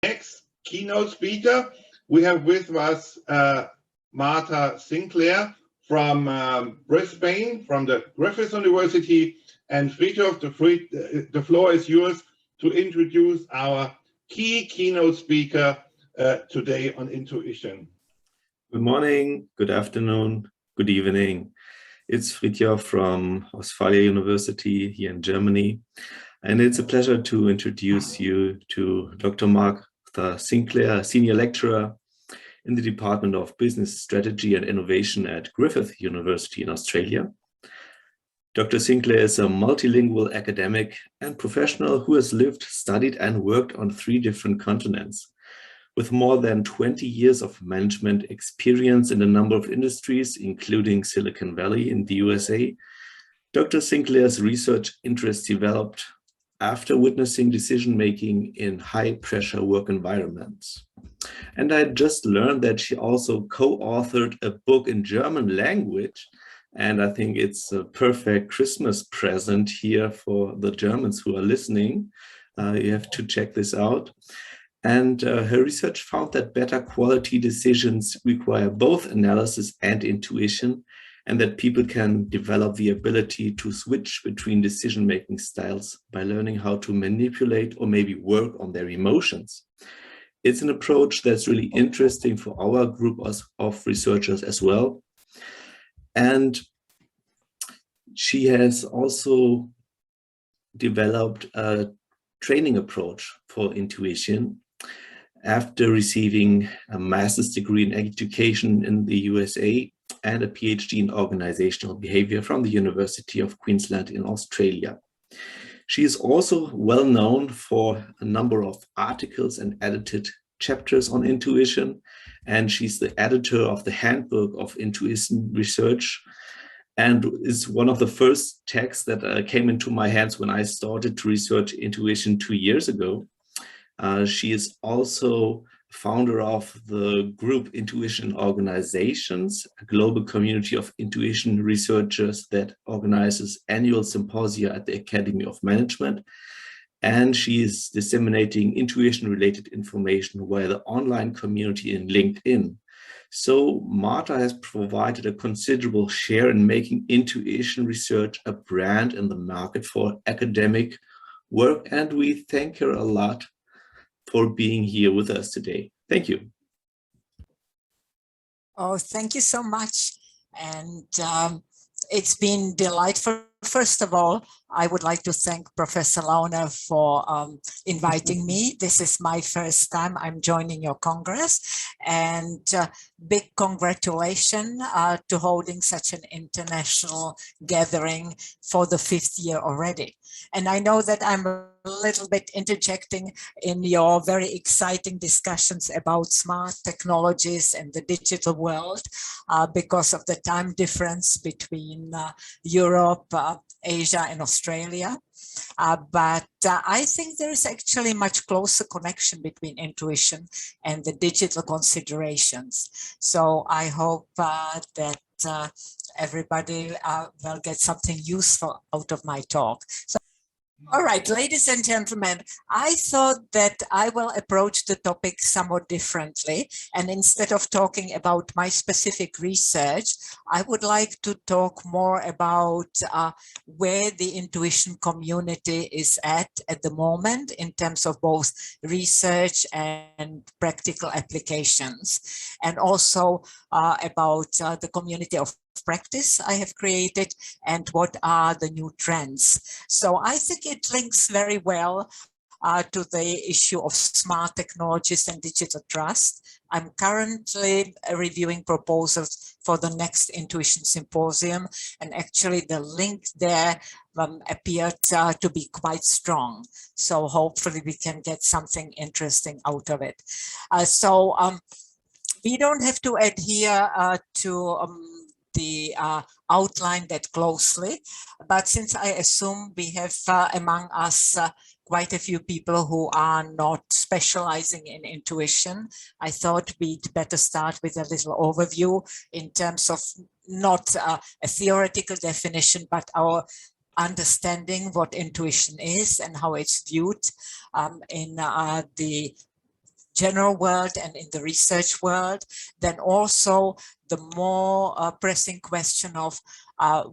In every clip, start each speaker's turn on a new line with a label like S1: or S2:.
S1: Next keynote speaker, we have with us Marta Sinclair from Brisbane, from the Griffith University, and Frithiof, the floor is yours to introduce our keynote speaker today on intuition.
S2: Good morning, good afternoon, good evening. It's Frithiof from Ostfalia University here in Germany. And it's a pleasure to introduce you to Dr. Marta Sinclair, Senior Lecturer in the Department of Business Strategy and Innovation at Griffith University in Australia. Dr. Sinclair is a multilingual academic and professional who has lived, studied, and worked on 3 different continents. With more than 20 years of management experience in a number of industries, including Silicon Valley in the USA, Dr. Sinclair's research interests developed after witnessing decision-making in high-pressure work environments. And I just learned that she also co-authored a book in German language, and I think it's a perfect Christmas present here for the Germans who are listening. You have to check this out. And her research found that better quality decisions require both analysis and intuition, and that people can develop the ability to switch between decision-making styles by learning how to manipulate or maybe work on their emotions. It's an approach that's really interesting for our group of researchers as well. And she has also developed a training approach for intuition after receiving a master's degree in education in the USA and a PhD in organizational behavior from the University of Queensland in Australia. She is also well known for a number of articles and edited chapters on intuition, and she's the editor of the Handbook of Intuition Research, and is one of the first texts that came into my hands when I started to research intuition 2 years ago. She is also founder of the group Intuition Organizations, a global community of intuition researchers that organizes annual symposia at the Academy of Management. And she is disseminating intuition-related information via the online community in LinkedIn. So Marta has provided a considerable share in making intuition research a brand in the market for academic work, and we thank her a lot for being here with us today. Thank you.
S3: Oh, thank you so much. And it's been delightful. First of all, I would like to thank Professor Launer for inviting me. This is my first time I'm joining your Congress, and big congratulations to holding such an international gathering for the 5th year already. And I know that I'm a little bit interjecting in your very exciting discussions about smart technologies and the digital world because of the time difference between Europe, Asia and Australia. But I think there is actually much closer connection between intuition and the digital considerations. So I hope that everybody will get something useful out of my talk. So, all right, ladies and gentlemen, I thought that I will approach the topic somewhat differently. And instead of talking about my specific research, I would like to talk more about where the intuition community is at the moment in terms of both research and practical applications, and also about the community of practice I have created and what are the new trends. So I think it links very well to the issue of smart technologies and digital trust. I'm currently reviewing proposals for the next Intuition Symposium, and actually the link there appeared to be quite strong. So hopefully we can get something interesting out of it. We don't have to adhere to the outline that closely, but since I assume we have among us quite a few people who are not specializing in intuition, I thought we'd better start with a little overview in terms of not a theoretical definition, but our understanding what intuition is and how it's viewed in the general world and in the research world, then also the more pressing question of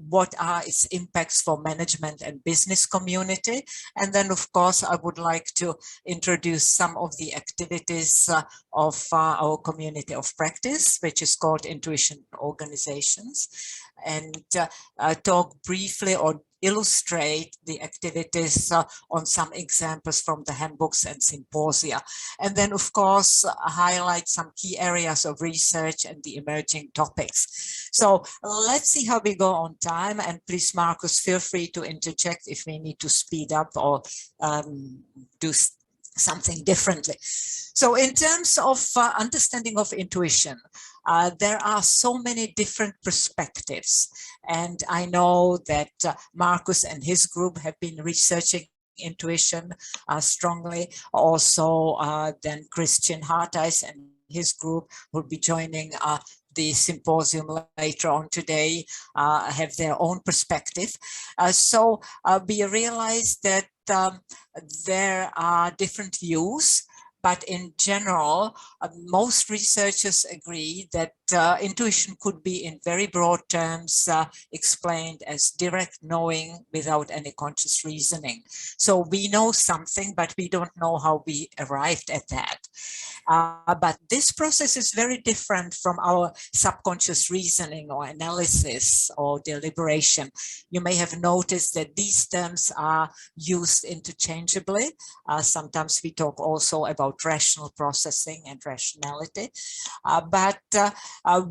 S3: what are its impacts for management and business community. And then, of course, I would like to introduce some of the activities of our community of practice, which is called Intuition Organizations, and talk briefly or illustrate the activities on some examples from the handbooks and symposia. And then, of course, highlight some key areas of research and the emerging topics. So let's see how we go on time. And please, Markus, feel free to interject if we need to speed up or do something differently. So in terms of understanding of intuition, there are so many different perspectives. And I know that Markus and his group have been researching intuition strongly. Also, then Christian Hartijs and his group will be joining the symposium later on today, have their own perspective. So we realize that there are different views, but in general, most researchers agree that intuition could be in very broad terms explained as direct knowing without any conscious reasoning. So we know something, but we don't know how we arrived at that. But this process is very different from our subconscious reasoning or analysis or deliberation. You may have noticed that these terms are used interchangeably. Sometimes we talk also about rational processing and rationality. But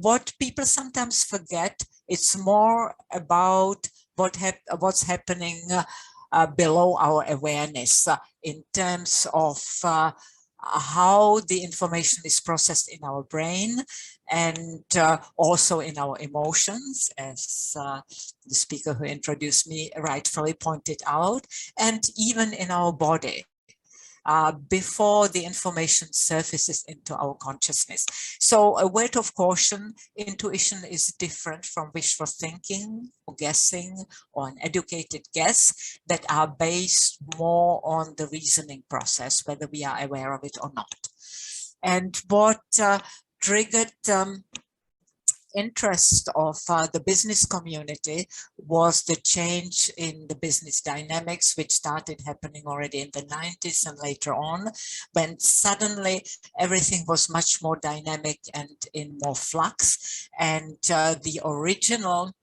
S3: what people sometimes forget, it's more about what's happening below our awareness in terms of how the information is processed in our brain and also in our emotions, as the speaker who introduced me rightfully pointed out, and even in our body. Before the information surfaces into our consciousness. So a word of caution, intuition is different from wishful thinking or guessing or an educated guess that are based more on the reasoning process, whether we are aware of it or not. And what triggered interest of the business community was the change in the business dynamics, which started happening already in the 90s and later on, when suddenly everything was much more dynamic and in more flux, and the original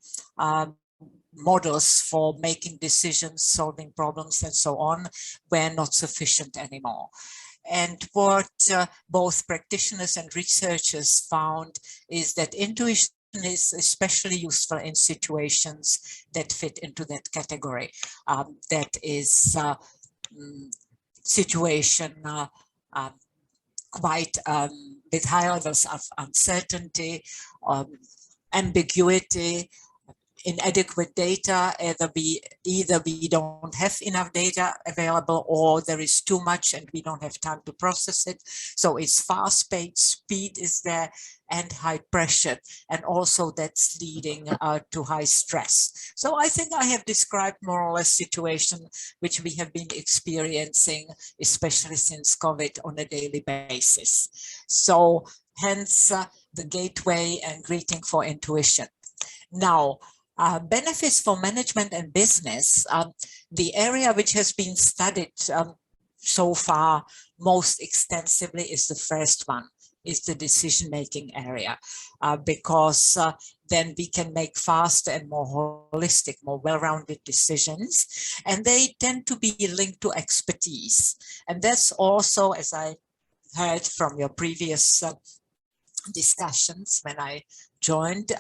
S3: models for making decisions, solving problems, and so on were not sufficient anymore. And what both practitioners and researchers found is that intuition is especially useful in situations that fit into that category. That is situation quite with high levels of uncertainty, ambiguity, inadequate data, either we don't have enough data available, or there is too much and we don't have time to process it. So it's fast-paced, speed is there, and high pressure, and also that's leading to high stress. So I think I have described more or less situation which we have been experiencing, especially since COVID, on a daily basis. So hence the gateway and greeting for intuition. Now, benefits for management and business, the area which has been studied so far most extensively is the first one, is the decision-making area, because then we can make faster and more holistic, more well-rounded decisions, and they tend to be linked to expertise. And that's also, as I heard from your previous discussions when I joined,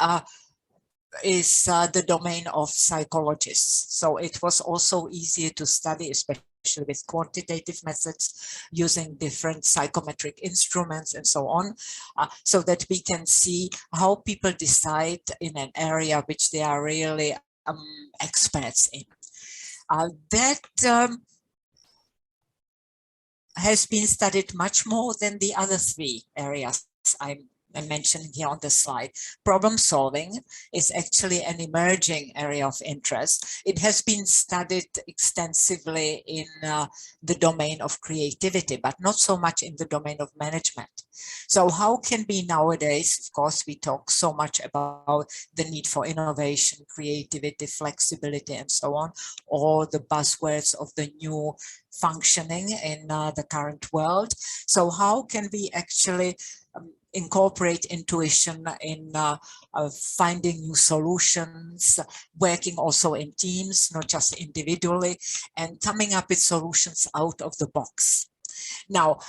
S3: is the domain of psychologists. So it was also easier to study, especially with quantitative methods, using different psychometric instruments and so on, so that we can see how people decide in an area which they are really experts in. That has been studied much more than the other three areas I I'm mentioning here on the slide. Problem solving is actually an emerging area of interest. It has been studied extensively in the domain of creativity, but not so much in the domain of management. So how can we nowadays, of course, we talk so much about the need for innovation, creativity, flexibility, and so on, or the buzzwords of the new functioning in the current world. So how can we actually incorporate intuition in finding new solutions, working also in teams, not just individually, and coming up with solutions out of the box. Now,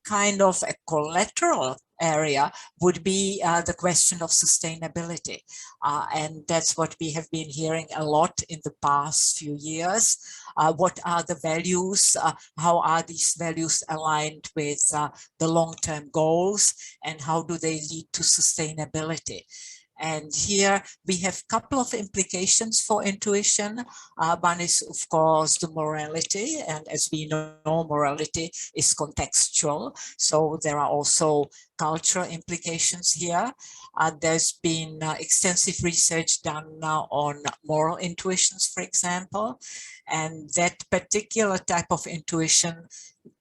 S3: kind of a collateral area would be the question of sustainability. And that's what we have been hearing a lot in the past few years. What are the values? How are these values aligned with the long-term goals? And how do they lead to sustainability? And here we have a couple of implications for intuition. One is, of course, the morality. And as we know, morality is contextual. So there are also cultural implications here. There's been extensive research done on moral intuitions, for example. And that particular type of intuition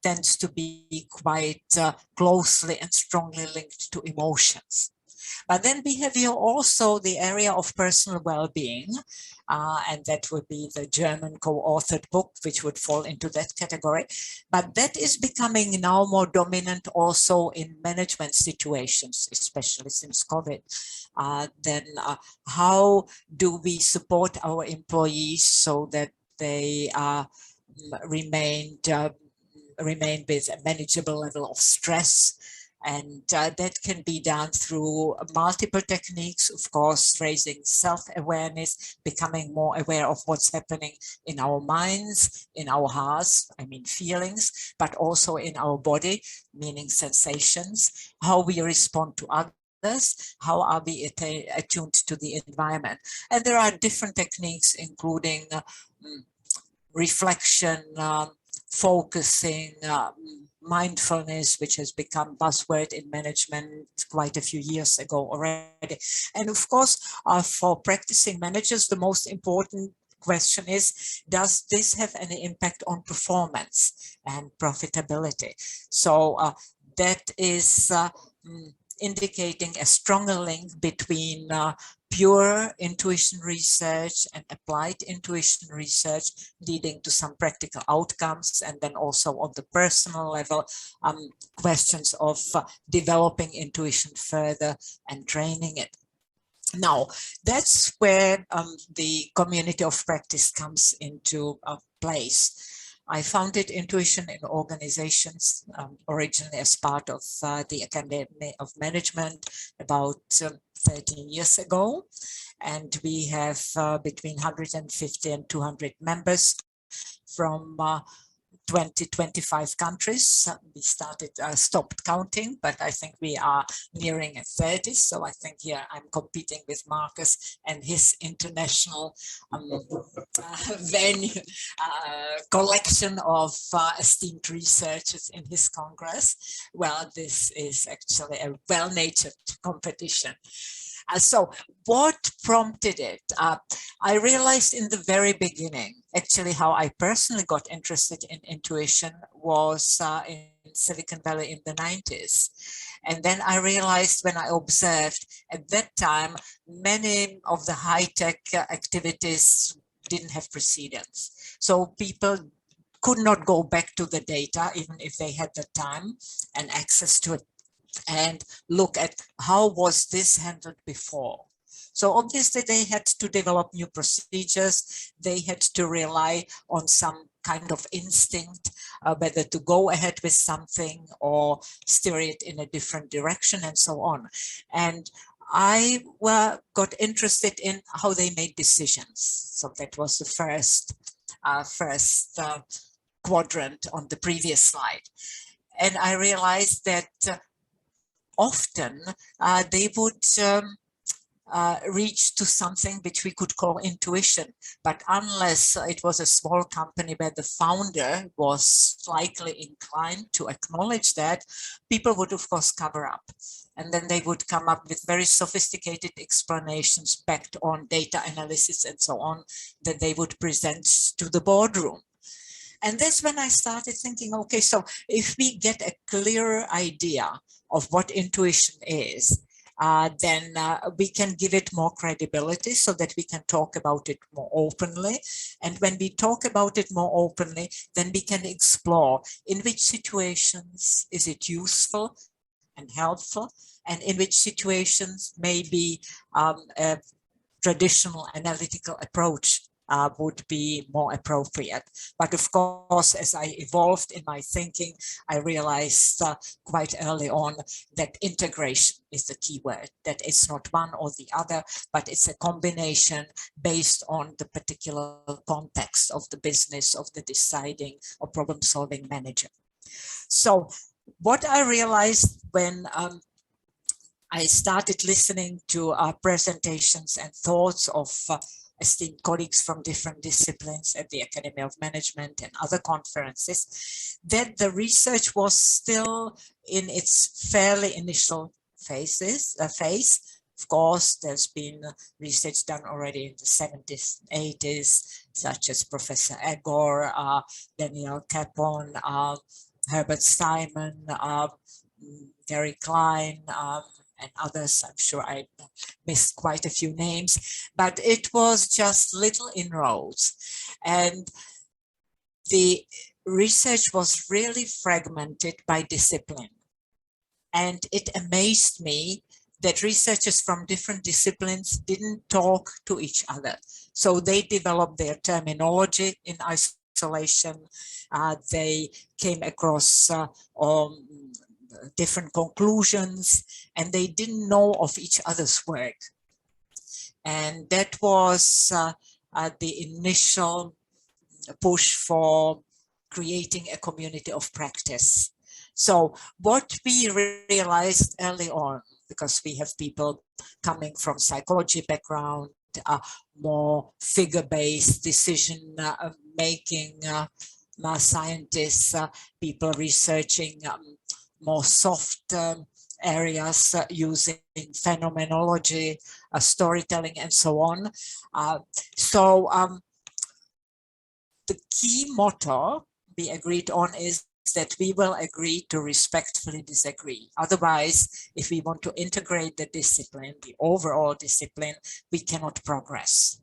S3: tends to be quite closely and strongly linked to emotions. But then we have here also the area of personal well-being, and that would be the German co-authored book, which would fall into that category. But that is becoming now more dominant also in management situations, especially since COVID. Then how do we support our employees so that they remain with a manageable level of stress? And that can be done through multiple techniques, of course, raising self-awareness, becoming more aware of what's happening in our minds, in our hearts, I mean feelings, but also in our body, meaning sensations, how we respond to others, how are we attuned to the environment. And there are different techniques, including reflection, focusing, mindfulness, which has become buzzword in management quite a few years ago already. And of course, for practicing managers, the most important question is, does this have any impact on performance and profitability? So that is indicating a stronger link between pure intuition research and applied intuition research, leading to some practical outcomes, and then also on the personal level, questions of developing intuition further and training it. Now, that's where the community of practice comes into place. I founded intuition in organizations originally as part of the Academy of Management about 13 years ago. And we have between 150 and 200 members from 20-25 countries. We stopped counting, but I think we are nearing 30. So I think here I'm competing with Markus and his international venue collection of esteemed researchers in his Congress. Well, this is actually a well-natured competition. So what prompted it? I realized in the very beginning, actually how I personally got interested in intuition was in Silicon Valley in the 90s. And then I realized when I observed at that time, many of the high-tech activities didn't have precedence. So people could not go back to the data, even if they had the time and access to it, and look at how was this handled before. So obviously they had to develop new procedures. They had to rely on some kind of instinct, whether to go ahead with something or steer it in a different direction and so on. And I got interested in how they made decisions. So that was the first quadrant on the previous slide. And I realized that often they would reached to something which we could call intuition. But unless it was a small company where the founder was slightly inclined to acknowledge that, people would of course cover up. And then they would come up with very sophisticated explanations backed on data analysis and so on that they would present to the boardroom. And that's when I started thinking, okay, so if we get a clearer idea of what intuition is, then we can give it more credibility so that we can talk about it more openly. And when we talk about it more openly, then we can explore in which situations is it useful and helpful, and in which situations maybe a traditional analytical approach would be more appropriate. But of course, as I evolved in my thinking, I realized quite early on that integration is the key word, that it's not one or the other, but it's a combination based on the particular context of the business, of the deciding or problem-solving manager. So what I realized when I started listening to presentations and thoughts of esteemed colleagues from different disciplines at the Academy of Management and other conferences, that the research was still in its fairly initial phase. Of course, there's been research done already in the 70s, 80s, such as Professor Agor, Daniel Capon, Herbert Simon, Gary Klein, and others. I'm sure I missed quite a few names, but it was just little inroads. And the research was really fragmented by discipline. And it amazed me that researchers from different disciplines didn't talk to each other. So they developed their terminology in isolation. They came across different conclusions, and they didn't know of each other's work. And that was the initial push for creating a community of practice. So what we realized early on, because we have people coming from psychology background, more figure-based decision-making scientists, people researching more soft areas using phenomenology, storytelling, and so on. The key motto we agreed on is that we will agree to respectfully disagree. Otherwise, if we want to integrate the discipline, the overall discipline, we cannot progress.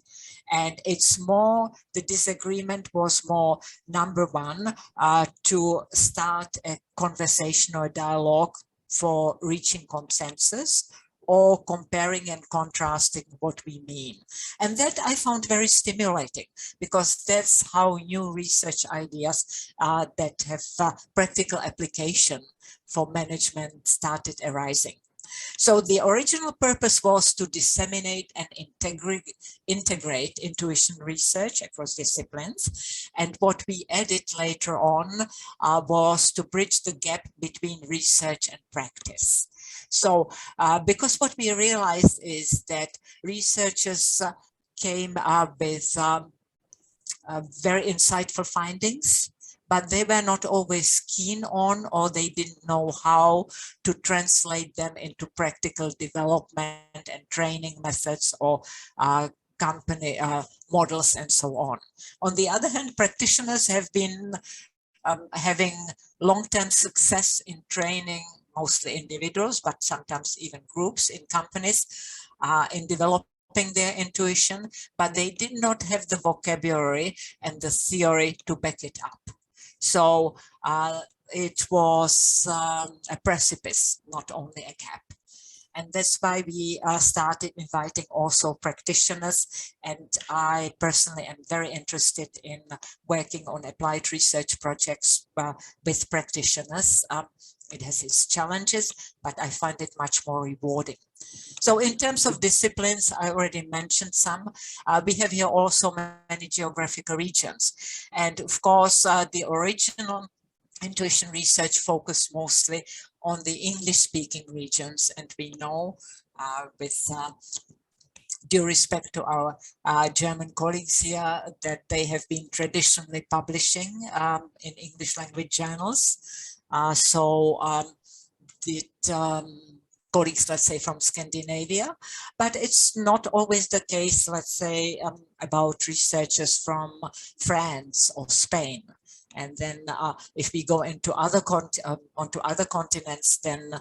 S3: And it's more, the disagreement was more, number one, to start a conversation or dialogue for reaching consensus, or comparing and contrasting what we mean. And that I found very stimulating, because that's how new research ideas that have practical application for management started arising. So the original purpose was to disseminate and integrate intuition research across disciplines. And what we added later on was to bridge the gap between research and practice. So because what we realized is that researchers came up with very insightful findings, but they were not always keen on, or they didn't know how to translate them into practical development and training methods or company models and so on. On the other hand, practitioners have been having long-term success in training mostly individuals, but sometimes even groups in companies in developing their intuition, but they did not have the vocabulary and the theory to back it up. So it was a precipice, not only a gap. And that's why we started inviting also practitioners. And I personally am very interested in working on applied research projects with practitioners. It has its challenges, but I find it much more rewarding. So in terms of disciplines, I already mentioned some. We have here also many geographical regions. And of course, the original intuition research focused mostly on the English-speaking regions. And we know with due respect to our German colleagues here, that they have been traditionally publishing in English language journals. Colleagues, let's say, from Scandinavia, but it's not always the case, let's say, about researchers from France or Spain. And then if we go into onto other continents, then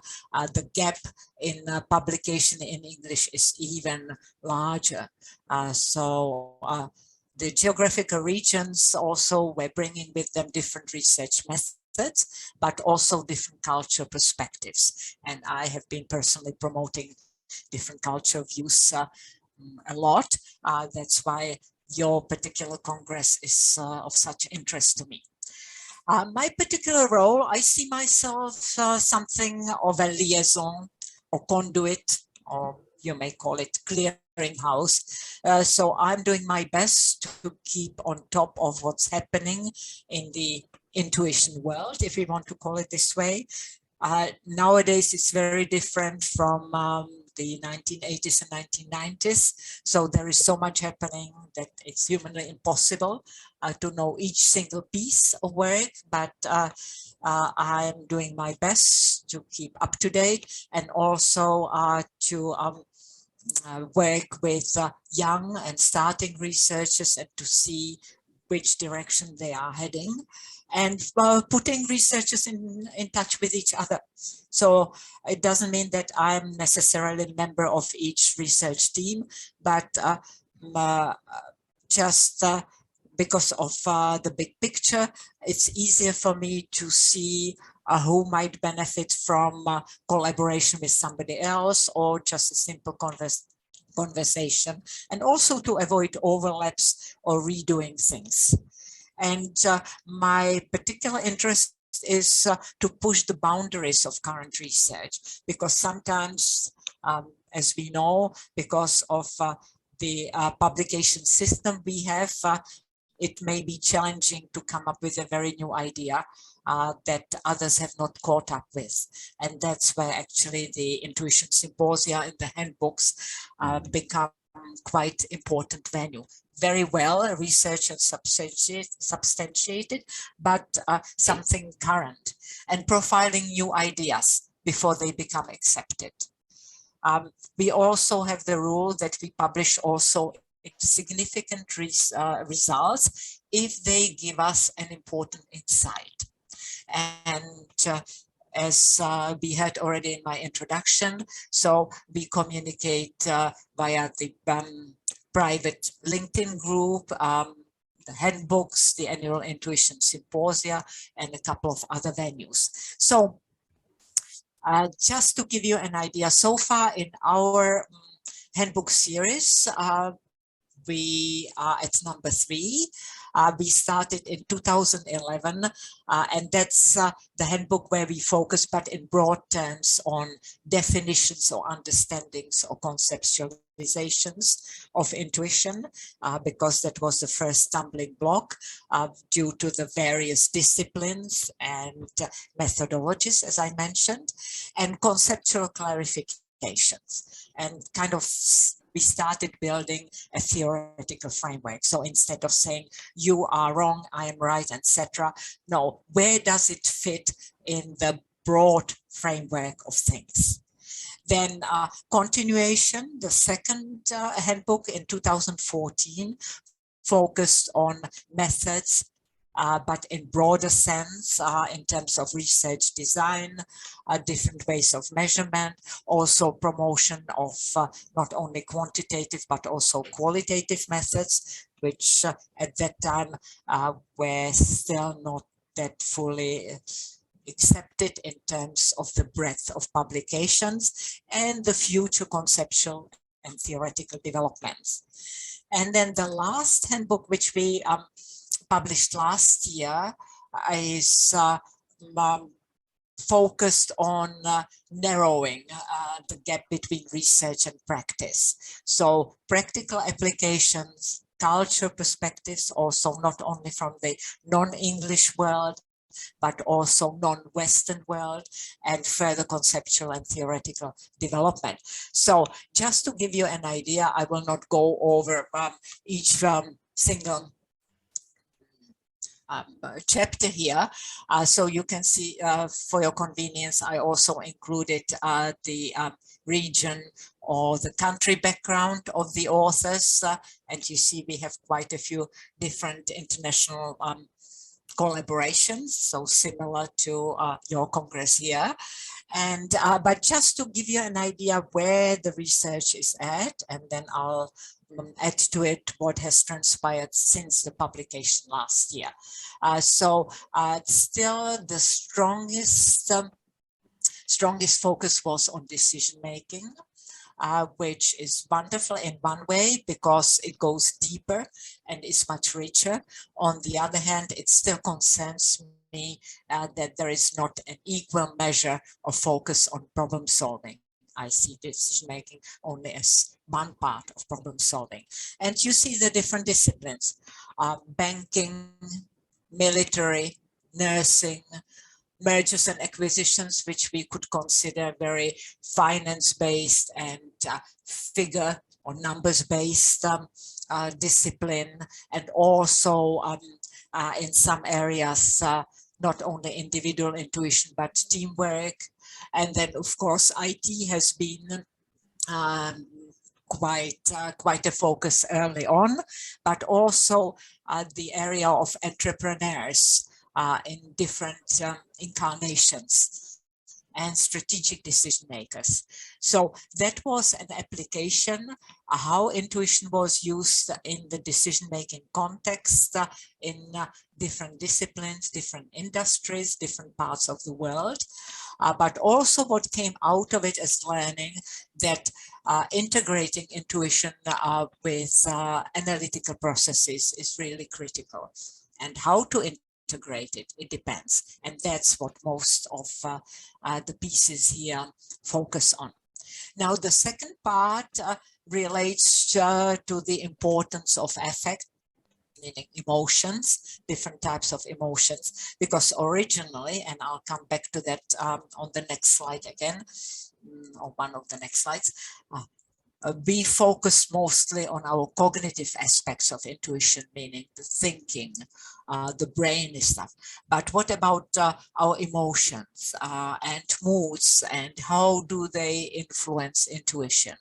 S3: the gap in publication in English is even larger. The geographical regions also were bringing with them different research methods, but also different culture perspectives. And I have been personally promoting different culture views a lot. That's why your particular Congress is of such interest to me. My particular role, I see myself something of a liaison or conduit, or you may call it clearinghouse. So I'm doing my best to keep on top of what's happening in the intuition world, if we want to call it this way. Nowadays, it's very different from the 1980s and 1990s. So there is so much happening that it's humanly impossible to know each single piece of work, but I'm doing my best to keep up to date, and also to work with young and starting researchers and to see which direction they are heading, and putting researchers in touch with each other. So it doesn't mean that I'm necessarily a member of each research team, but just because of the big picture, it's easier for me to see who might benefit from collaboration with somebody else, or just a simple conversation, and also to avoid overlaps or redoing things. And my particular interest is to push the boundaries of current research, because sometimes, as we know, because of the publication system we have, it may be challenging to come up with a very new idea that others have not caught up with. And that's where actually the intuition symposia and the handbooks become quite important venue. Very well researched and substantiated, but something current, and profiling new ideas before they become accepted. We also have the rule that we publish also significant results if they give us an important insight. And as we had already in my introduction, so we communicate via the private LinkedIn group, the handbooks, the annual intuition symposia, and a couple of other venues. So just to give you an idea, so far in our handbook series, we are at number 3. We started in 2011, and that's the handbook where we focus, but in broad terms, on definitions or understandings or conceptualizations of intuition, because that was the first stumbling block due to the various disciplines and methodologies, as I mentioned, and conceptual clarifications, and kind of we started building a theoretical framework. So instead of saying you are wrong, I am right, etc., no, where does it fit in the broad framework of things? Then continuation, the second handbook in 2014 focused on methods, but in broader sense, in terms of research design, different ways of measurement, also promotion of not only quantitative but also qualitative methods, which at that time were still not that fully accepted in terms of the breadth of publications, and the future conceptual and theoretical developments. And then the last handbook, which we published last year, is focused on narrowing the gap between research and practice. So practical applications, culture perspectives, also not only from the non-English world, but also non-Western world, and further conceptual and theoretical development. So just to give you an idea, I will not go over each single chapter here. So you can see, for your convenience, I also included the region or the country background of the authors. And you see we have quite a few different international collaborations, so similar to your Congress here. And but just to give you an idea where the research is at, and then I'll add to it what has transpired since the publication last year. So still the strongest focus was on decision making, which is wonderful in one way because it goes deeper and is much richer. On the other hand, it still concerns me that there is not an equal measure of focus on problem solving. I see decision making only as one part of problem solving. And you see the different disciplines, banking, military, nursing, mergers and acquisitions, which we could consider very finance-based and figure or numbers-based discipline, and also in some areas, not only individual intuition, but teamwork. And then, of course, IT has been quite a focus early on, but also the area of entrepreneurs in different incarnations and strategic decision makers. So that was an application, how intuition was used in the decision-making context in different disciplines, different industries, different parts of the world. But also what came out of it as learning that integrating intuition with analytical processes is really critical. And how to integrate it, it depends. And that's what most of the pieces here focus on. Now, the second part relates to the importance of affect, meaning emotions, different types of emotions, because originally, and I'll come back to that on the next slide again, or one of the next slides, we focus mostly on our cognitive aspects of intuition, meaning the thinking, the brain stuff. But what about our emotions and moods, and how do they influence intuition?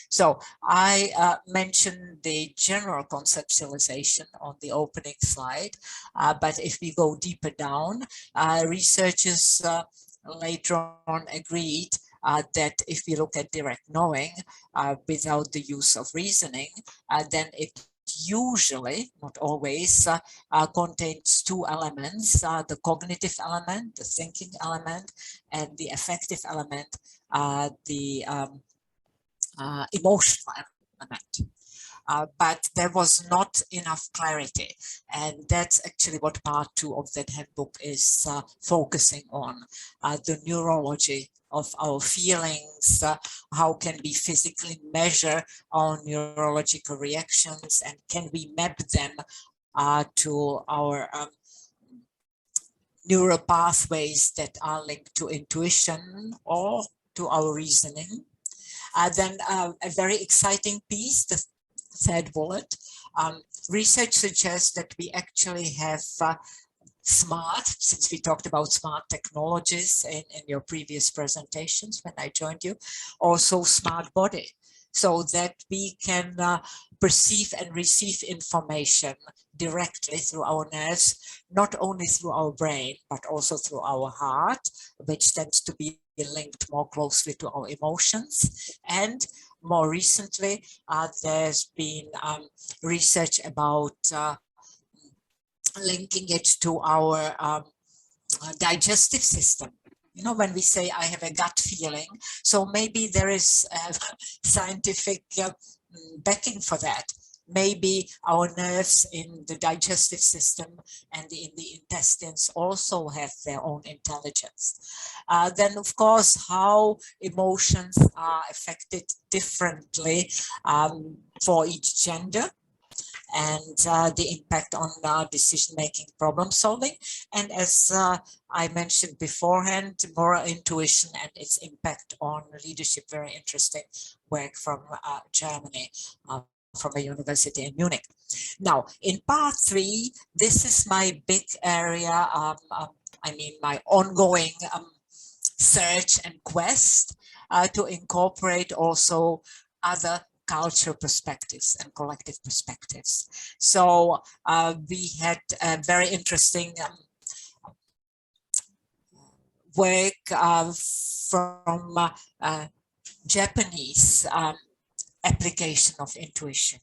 S3: So I mentioned the general conceptualization on the opening slide, but if we go deeper down, researchers later on agreed that if we look at direct knowing without the use of reasoning, then it usually, not always, contains two elements, the cognitive element, the thinking element, and the affective element, the emotional element. But there was not enough clarity, and that's actually what part 2 of that handbook is focusing on, the neurology of our feelings, how can we physically measure our neurological reactions, and can we map them to our neural pathways that are linked to intuition or to our reasoning. Then a very exciting piece, the third bullet, research suggests that we actually have smart, since we talked about smart technologies in your previous presentations when I joined you, also smart body, so that we can perceive and receive information directly through our nerves, not only through our brain, but also through our heart, which tends to be linked more closely to our emotions. And more recently, there's been research about linking it to our digestive system. You know, when we say I have a gut feeling, so maybe there is scientific backing for that. Maybe our nerves in the digestive system and in the intestines also have their own intelligence. Then, of course, how emotions are affected differently for each gender. and the impact on decision-making, problem-solving. And as I mentioned beforehand, moral intuition and its impact on leadership, very interesting work from Germany, from a university in Munich. Now, in part 3, this is my big area, my ongoing search and quest to incorporate also other cultural perspectives and collective perspectives. So we had a very interesting work from Japanese application of intuition.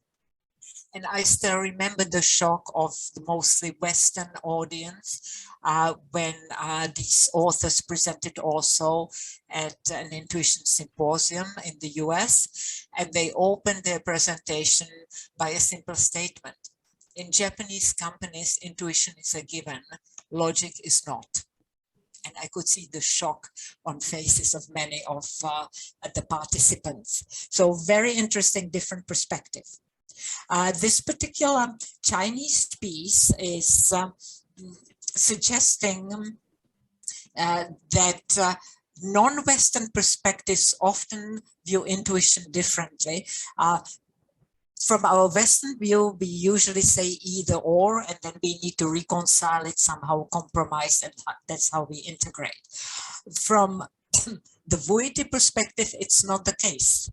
S3: And I still remember the shock of the mostly Western audience when these authors presented also at an intuition symposium in the US. And they opened their presentation by a simple statement. In Japanese companies, intuition is a given, logic is not. And I could see the shock on faces of many of the participants. So very interesting, different perspective. This particular Chinese piece is suggesting that non-Western perspectives often view intuition differently. From our Western view, we usually say either or, and then we need to reconcile it somehow, compromise, and that's how we integrate. From the Vuiti perspective, it's not the case.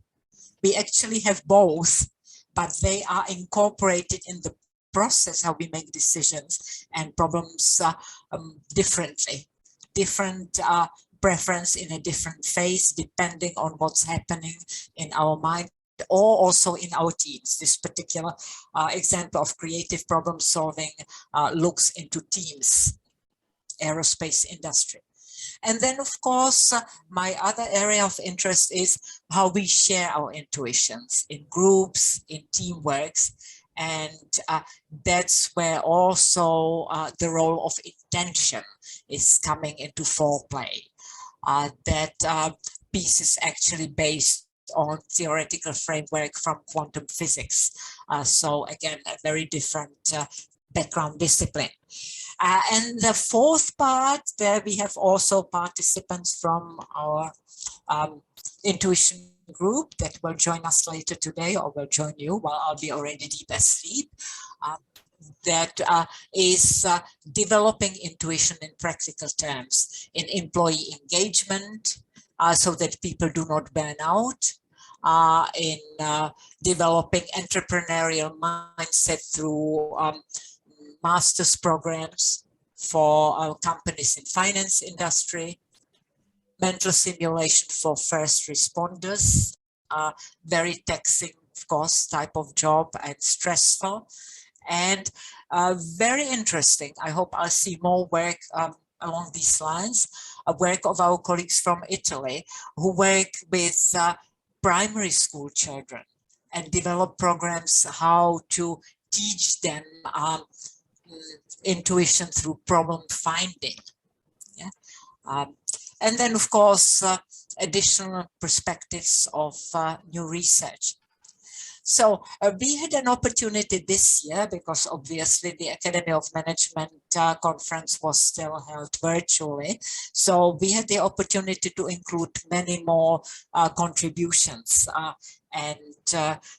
S3: We actually have both, but they are incorporated in the process, how we make decisions and problems differently. Different preference in a different phase, depending on what's happening in our mind, or also in our teams. This particular example of creative problem solving looks into teams, aerospace industry. And then, of course, my other area of interest is how we share our intuitions in groups, in teamworks. And that's where also the role of intention is coming into foreplay. That piece is actually based on theoretical framework from quantum physics. So again, a very different background discipline. And the fourth part, there we have also participants from our intuition group that will join us later today, or will join you while I'll be already deep asleep. That is developing intuition in practical terms, in employee engagement, so that people do not burn out, in developing entrepreneurial mindset through master's programs for companies in finance industry, mental simulation for first responders, very taxing, of course, type of job and stressful, and very interesting. I hope I'll see more work along these lines, a work of our colleagues from Italy who work with primary school children and develop programs how to teach them intuition through problem finding. Yeah? And then, of course, additional perspectives of new research. So we had an opportunity this year, because obviously the Academy of Management conference was still held virtually. So we had the opportunity to include many more contributions. And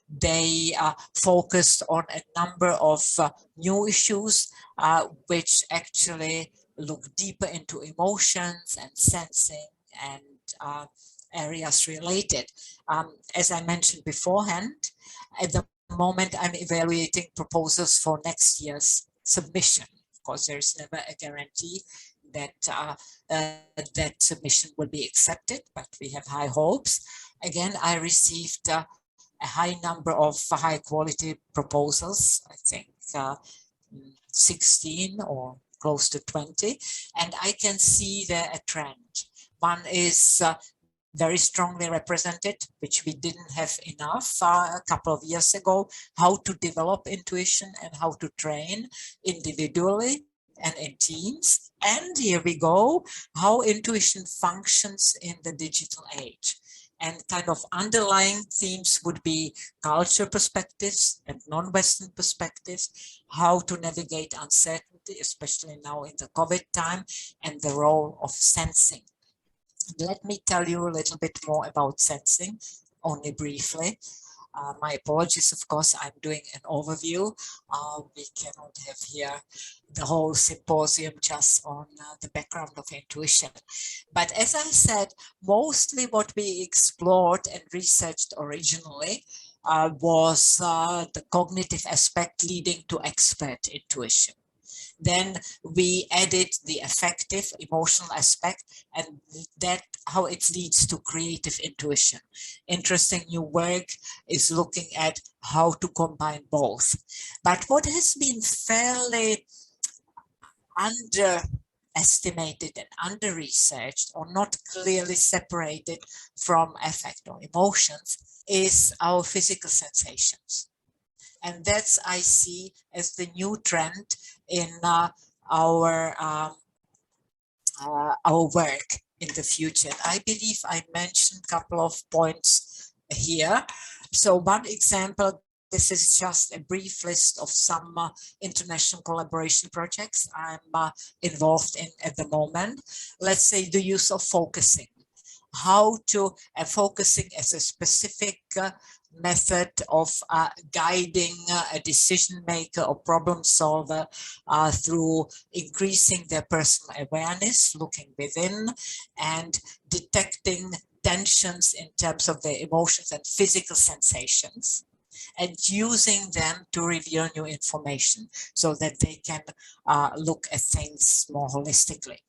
S3: they focused on a number of new issues, which actually look deeper into emotions and sensing and areas related. As I mentioned beforehand, at the moment I'm evaluating proposals for next year's submission. Of course, there is never a guarantee that that submission will be accepted, but we have high hopes. Again, I received a high number of high quality proposals, I think 16 or close to 20, and I can see there a trend. One is very strongly represented, which we didn't have enough a couple of years ago, how to develop intuition and how to train individually and in teams. And here we go, how intuition functions in the digital age. And kind of underlying themes would be culture perspectives and non-Western perspectives, how to navigate uncertainty, especially now in the COVID time, and the role of sensing. Let me tell you a little bit more about sensing, only briefly. My apologies, of course, I'm doing an overview. We cannot have here the whole symposium just on the background of intuition. But as I said, mostly what we explored and researched originally was the cognitive aspect leading to expert intuition. Then we added the affective, emotional aspect, and that how it leads to creative intuition. Interesting new work is looking at how to combine both. But what has been fairly underestimated and under-researched, or not clearly separated from affect or emotions, is our physical sensations. And that's, I see, as the new trend in our work in the future. I believe I mentioned a couple of points here. So one example, this is just a brief list of some international collaboration projects I'm involved in at the moment. Let's say the use of focusing. How to focusing as a specific method of guiding a decision maker or problem solver through increasing their personal awareness, looking within, and detecting tensions in terms of their emotions and physical sensations, and using them to reveal new information so that they can look at things more holistically.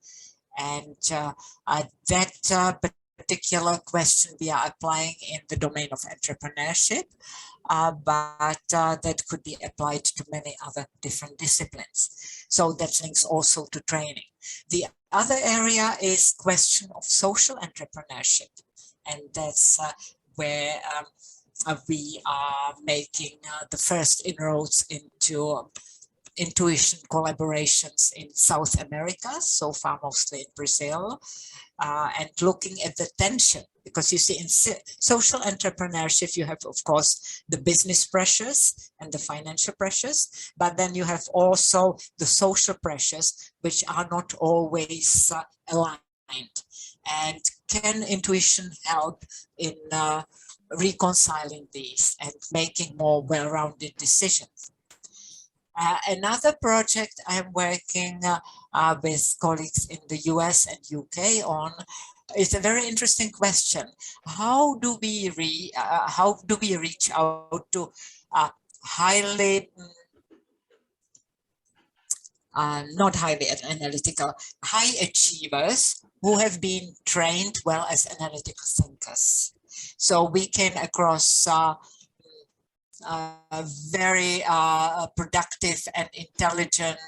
S3: And that particular question we are applying in the domain of entrepreneurship, but that could be applied to many other different disciplines. So that links also to training. The other area is question of social entrepreneurship, and that's where we are making the first inroads into intuition collaborations in South America, so far mostly in Brazil, and looking at the tension, because you see in social entrepreneurship, you have, of course, the business pressures and the financial pressures, but then you have also the social pressures, which are not always aligned. And can intuition help in reconciling these and making more well-rounded decisions? Another project I'm working with colleagues in the US and UK on is a very interesting question. How do we reach out to highly, not highly analytical, high achievers who have been trained well as analytical thinkers? So we came across very productive and intelligent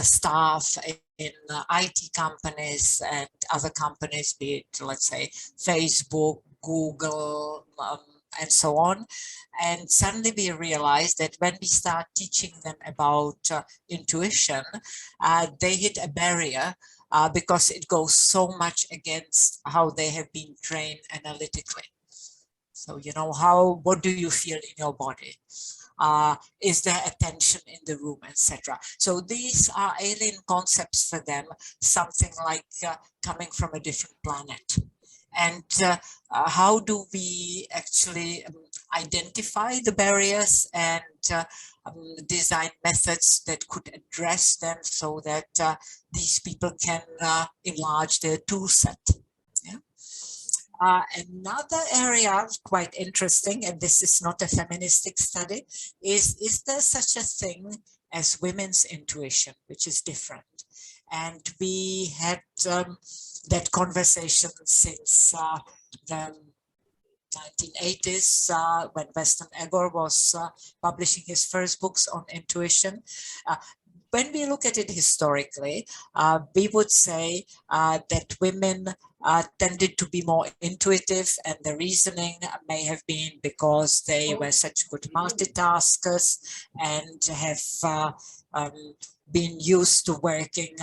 S3: staff in IT companies and other companies, be it, let's say, Facebook, Google, and so on. And suddenly we realized that when we start teaching them about intuition, they hit a barrier because it goes so much against how they have been trained analytically. So, you know, what do you feel in your body? Is there attention in the room, etc.? So these are alien concepts for them, something like coming from a different planet. And how do we actually identify the barriers and design methods that could address them so that these people can enlarge their tool set? Another area quite interesting, and this is not a feministic study, is there such a thing as women's intuition, which is different? And we had that conversation since the 1980s when Weston Agor was publishing his first books on intuition. When we look at it historically, we would say that women tended to be more intuitive, and the reasoning may have been because they were such good multitaskers and have been used to working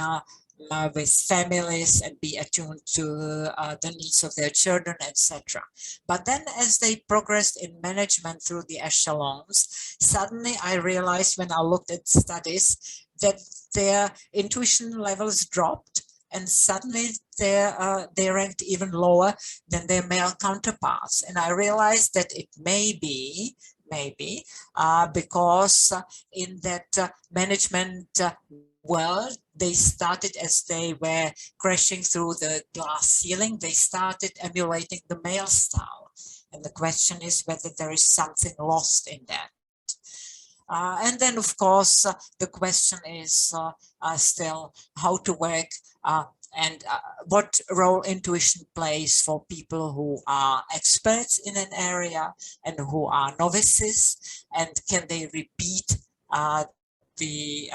S3: with families and be attuned to the needs of their children, etc. But then as they progressed in management through the echelons, suddenly I realized when I looked at studies that their intuition levels dropped, and suddenly they ranked even lower than their male counterparts. And I realized that it may be because in that management world, they started as they were crashing through the glass ceiling, they started emulating the male style. And the question is whether there is something lost in that. And then, of course, the question is still how to work and what role intuition plays for people who are experts in an area and who are novices, and can they repeat the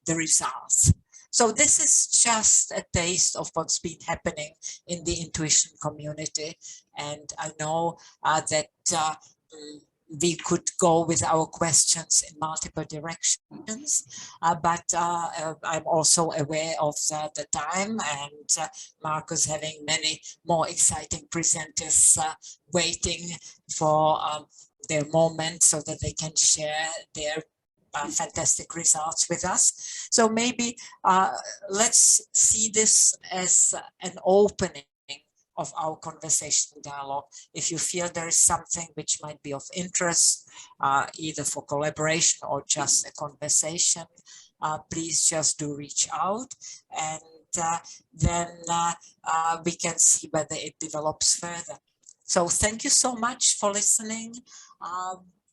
S3: results. So this is just a taste of what's been happening in the intuition community. And I know that we could go with our questions in multiple directions, but I'm also aware of the time, and Markus having many more exciting presenters waiting for their moment so that they can share their fantastic results with us. So maybe let's see this as an opening of our conversation dialogue. If you feel there is something which might be of interest, either for collaboration or just a conversation, please just do reach out, and then we can see whether it develops further. So thank you so much for listening.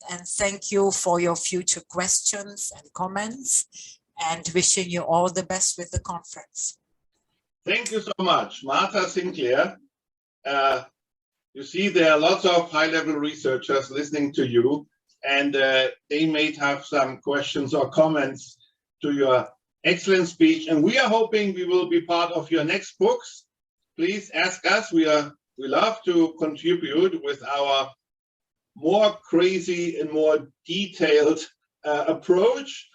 S3: And thank you for your future questions and comments, and wishing you all the best with the conference.
S1: Thank you so much, Marta Sinclair. You see, there are lots of high-level researchers listening to you, and they may have some questions or comments to your excellent speech. And we are hoping we will be part of your next books. Please ask us. We love to contribute with our more crazy and more detailed approach.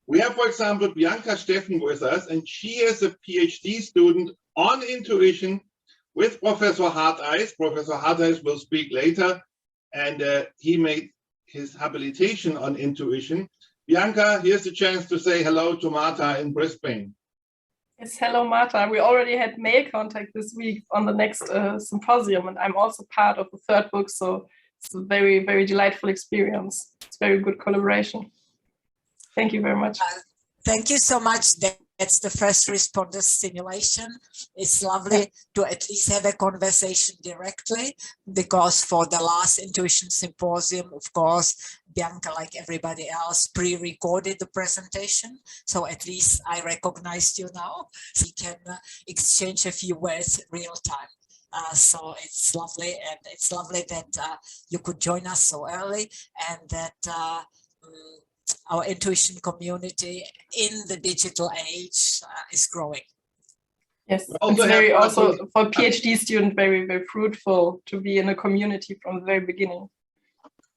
S1: We have, for example, Bianca Steffen with us, and she is a PhD student on intuition with Professor Harteis. Professor Harteis will speak later, and he made his habilitation on intuition. Bianca, here's the chance to say hello to Marta in Brisbane.
S4: Yes, hello, Marta. We already had mail contact this week on the next symposium, and I'm also part of the third book, so it's a very, very delightful experience. It's very good collaboration. Thank you very much.
S3: Thank you so much. That's the first responder stimulation. It's lovely to at least have a conversation directly, because for the last intuition symposium, of course, Bianca, like everybody else, pre-recorded the presentation. So at least I recognized you now. So we can exchange a few words real time. So it's lovely, and it's lovely that you could join us so early, and that our intuition community in the digital age is growing.
S4: Yes, it's very also for PhD student very, very fruitful to be in a community from the very beginning.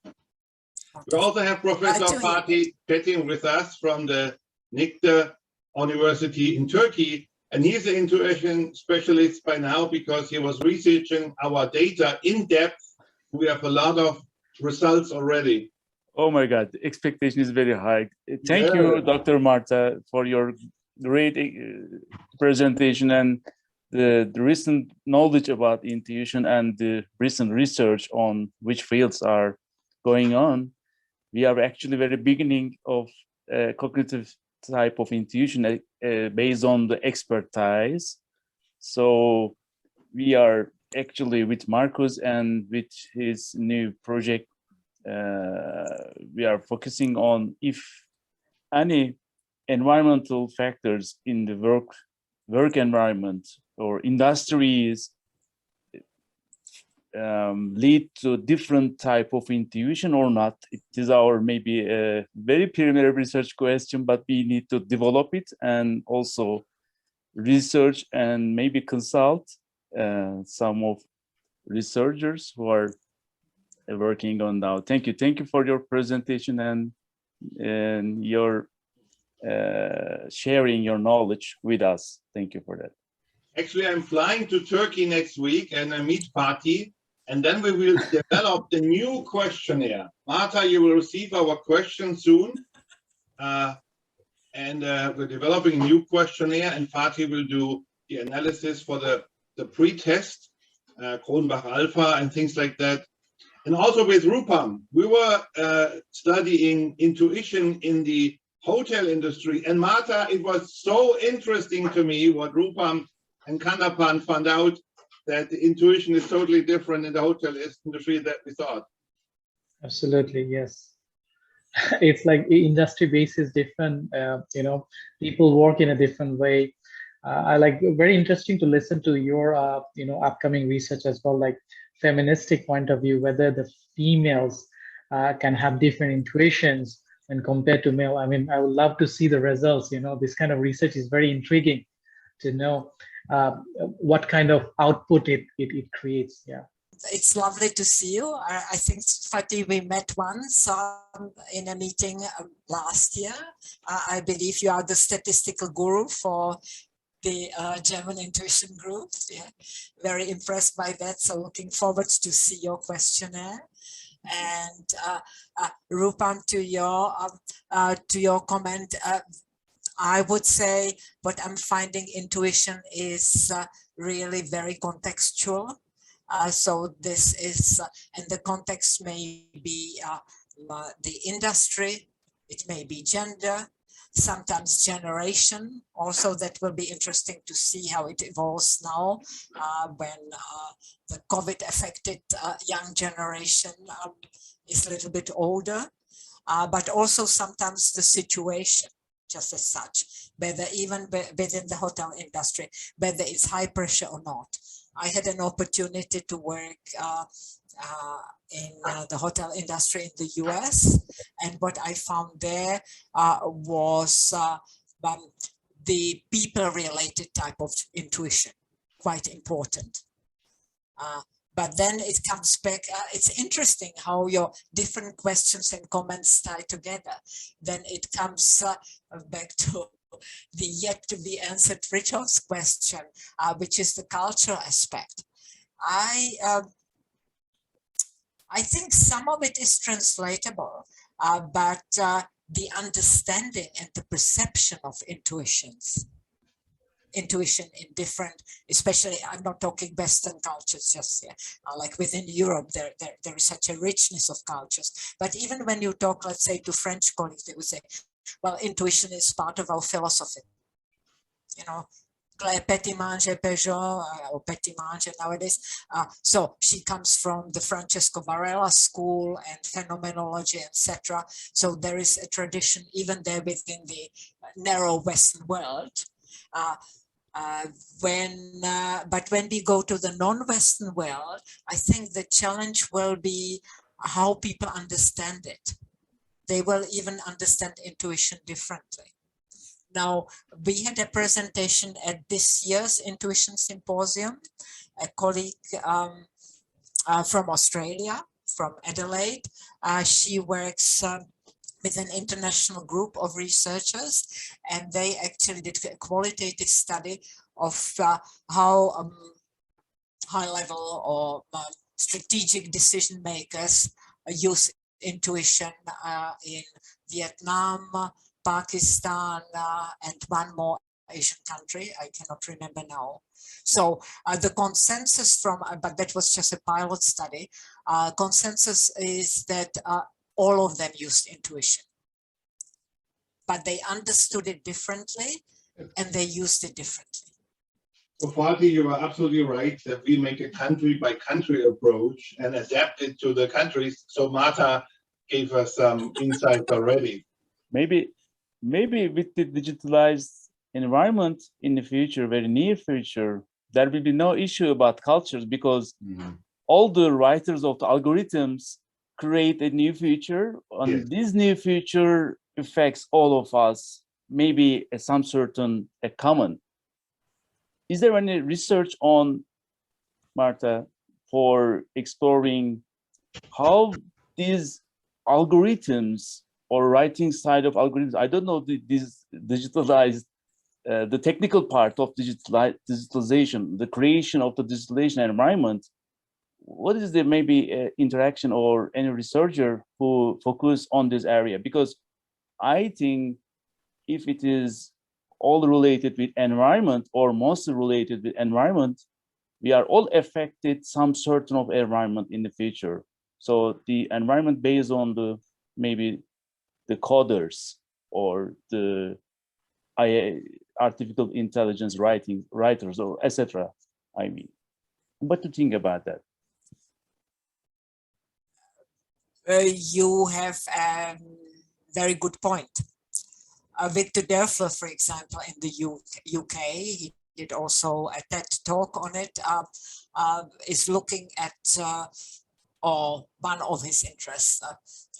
S1: We also have Professor Fatih Cetin with us from the Nigde University in Turkey, and he's an intuition specialist by now because he was researching our data in depth. We have a lot of results already.
S5: Oh my God, the expectation is very high. Thank you, Dr. Marta, for your great presentation and the recent knowledge about intuition and the recent research on which fields are going on. We are actually very beginning of cognitive type of intuition based on the expertise. So we are actually with Markus and with his new project, we are focusing on if any environmental factors in the work environment or industries lead to different type of intuition or not. It is our maybe a very preliminary research question, but we need to develop it and also research and maybe consult some of researchers who are working on now. Thank you for your presentation and your sharing your knowledge with us. Thank you for that.
S1: Actually, I'm flying to Turkey next week and I meet Fatih, and then we will develop the new questionnaire. Marta, you will receive our question soon. We're developing a new questionnaire, and Fatih will do the analysis for the pre-test, Kronbach Alpha and things like that. And also with Rupam, we were studying intuition in the hotel industry. And Marta, it was so interesting to me what Rupam and Kandapan found out, that the intuition is totally different in the hotel industry than we thought.
S6: Absolutely, yes. It's like the industry base is different. You know, people work in a different way. I like, very interesting to listen to your you know, upcoming research as well, like feministic point of view, whether the females can have different intuitions when compared to male. I mean, I would love to see the results. You know, this kind of research is very intriguing to know what kind of output it creates. Yeah.
S3: It's lovely to see you. I think, Fatih, we met once in a meeting last year. I believe you are the statistical guru for the German intuition group. Yeah. Very impressed by that. So looking forward to see your questionnaire. And Rupam, to your comment, I would say what I'm finding intuition is really very contextual. So this is, and the context may be the industry, it may be gender, sometimes generation. Also, that will be interesting to see how it evolves now when the COVID affected young generation is a little bit older, but also sometimes the situation just as such, whether even within the hotel industry, whether it's high pressure or not. I had an opportunity to work in the hotel industry in the US, and what I found there was the people-related type of intuition, quite important. But then it comes back, it's interesting how your different questions and comments tie together. Then it comes back to the yet to be answered Frithioff's question, which is the cultural aspect. I think some of it is translatable, but the understanding and the perception of intuition in different, especially, I'm not talking Western cultures just here, like within Europe, there is such a richness of cultures. But even when you talk, let's say, to French colleagues, they would say, well, intuition is part of our philosophy. You know, Claire Petit-Manger Peugeot, or Petit-Manger nowadays. So she comes from the Francesco Varela school and phenomenology, etc. So there is a tradition even there within the narrow Western world. But when we go to the non-Western world, I think the challenge will be how people understand it. They will even understand intuition differently. Now, we had a presentation at this year's Intuition Symposium. A colleague from Australia, from Adelaide, she works with an international group of researchers, and they actually did a qualitative study of how high-level or strategic decision makers use intuition in Vietnam, Pakistan, and one more Asian country, I cannot remember now. So the consensus from, but that was just a pilot study, consensus is that all of them used intuition, but they understood it differently and they used it differently.
S1: So Fatih, you are absolutely right that we make a country by country approach and adapt it to the countries. So Marta gave us some insights already.
S5: Maybe with the digitalized environment in the future, very near future, there will be no issue about cultures, because all the writers of the algorithms create a new feature, and this new feature affects all of us, maybe some certain common. Is there any research on, Marta, for exploring how these algorithms or writing side of algorithms. I don't know this digitalized, the technical part of digitalization, the creation of the digitalization environment. What is the maybe interaction or any researcher who focus on this area? Because I think if it is all related with environment or mostly related with environment, we are all affected some certain of environment in the future. So the environment based on the maybe the coders or the artificial intelligence writers or etc. I mean, what to think about that?
S3: You have a very good point. Victor Derfler, for example, in the UK, he did also a TED talk on it, is looking at, or one of his interests,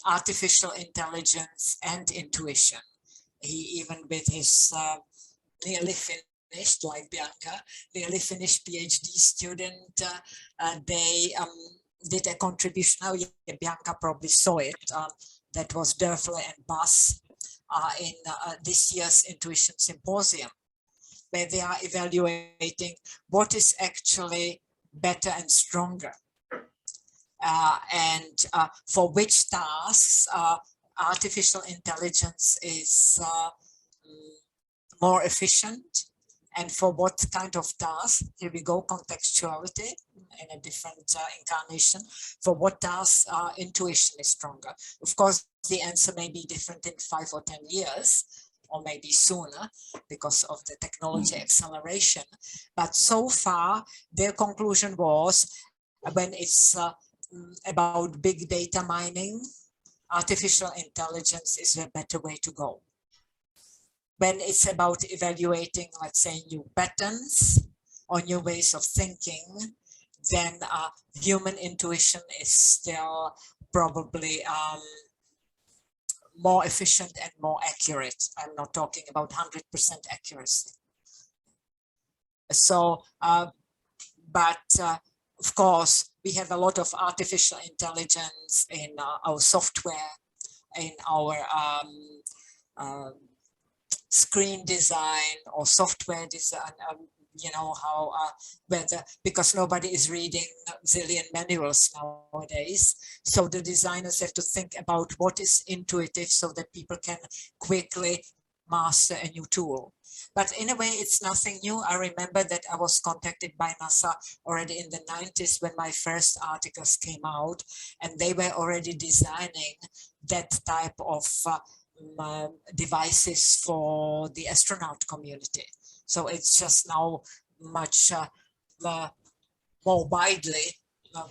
S3: artificial intelligence and intuition. He even with his nearly finished, like Bianca, nearly finished PhD student, they did a contribution. Oh, yeah, Bianca probably saw it. That was Derfler and Bass in this year's Intuition Symposium, where they are evaluating what is actually better and stronger. And for which tasks artificial intelligence is more efficient, and for what kind of task, here we go, contextuality in a different incarnation, for what tasks intuition is stronger. Of course, the answer may be different in 5 or 10 years, or maybe sooner because of the technology acceleration. But so far, their conclusion was when it's about big data mining, artificial intelligence is a better way to go. When it's about evaluating, let's say, new patterns or new ways of thinking, then human intuition is still probably more efficient and more accurate. I'm not talking about 100% accuracy. So, of course, we have a lot of artificial intelligence in our software, in our screen design or software design, you know, how whether, because nobody is reading zillion manuals nowadays. So the designers have to think about what is intuitive so that people can quickly master a new tool. But in a way, it's nothing new. I remember that I was contacted by NASA already in the 90s when my first articles came out, and they were already designing that type of devices for the astronaut community. So it's just now much more widely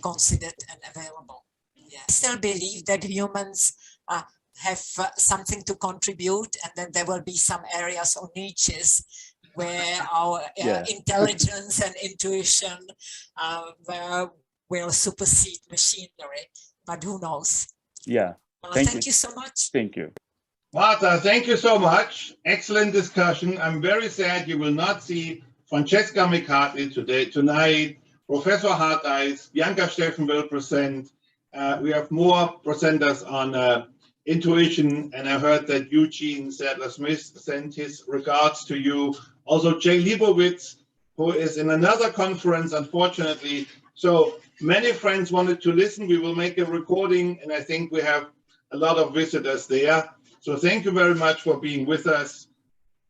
S3: considered and available. Yeah. I still believe that humans have something to contribute, and then there will be some areas or niches where our intelligence and intuition will supersede machinery, but who knows?
S5: Yeah.
S3: Thank you so much.
S5: Thank you.
S1: Marta, thank you so much. Excellent discussion. I'm very sad you will not see Francesca McCartney tonight. Professor Harteyes, Bianca Steffen will present. We have more presenters on intuition, and I heard that Eugene Sadler-Smith sent his regards to you. Also, Jay Leibowitz, who is in another conference, unfortunately. So many friends wanted to listen. We will make a recording, and I think we have a lot of visitors there. So thank you very much for being with us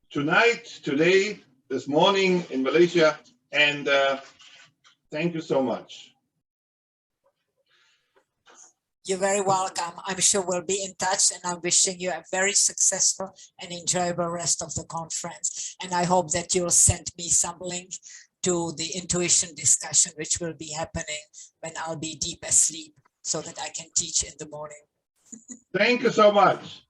S1: tonight, today, this morning in Malaysia, and thank you so much.
S3: You're very welcome. I'm sure we'll be in touch, and I'm wishing you a very successful and enjoyable rest of the conference. And I hope that you'll send me some link to the intuition discussion, which will be happening when I'll be deep asleep, so that I can teach in the morning.
S1: Thank you so much.